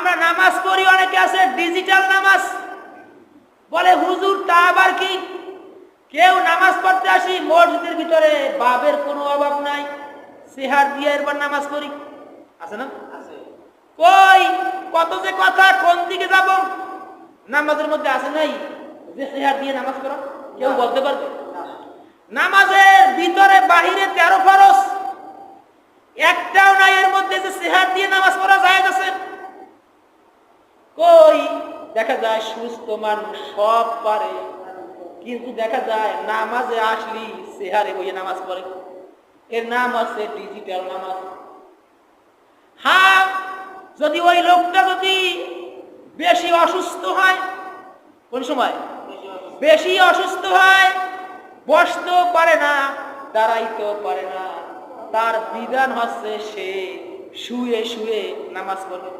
আমরা নামাজ পড়ি, অনেকে আছে ডিজিটাল নামাজ বলে। হুজুর তা আবার কি? কেউ নামাজ পড়তে আসি মসজিদের ভিতরে বাবের কোনো অভাব নাই, সেহার দিয়ে এরপর নামাজ পড়ি, আছে না? কই কত যে কথা, কোন দিকে যাব? নামাজের মধ্যে আছে নাই যে সেহার দিয়ে নামাজ পড়া? কেউ বলতে পারবে? নামাজের ভিতরে বাহিরে 13 ফরজ, একটাও নাই এর মধ্যে যে সেহার দিয়ে নামাজ পড়া জায়েজ আছে। কই দেখা যায় সুস্থ মানুষ সব পারে, কিন্তু দেখা যায় নামাজে আসলি সেহারে বইয়ে নামাজ পড়ে। এর নাম আছে ডিজিটাল নামাজ। হ্যাঁ, যদি ওই লোকটা যদি বেশি অসুস্থ হয়, কোন সময় বেশি অসুস্থ হয়, বসতেও পারে না, দাঁড়াইতেও পারে না, তার বিধান হচ্ছে সে শুয়ে শুয়ে নামাজ পড়বে।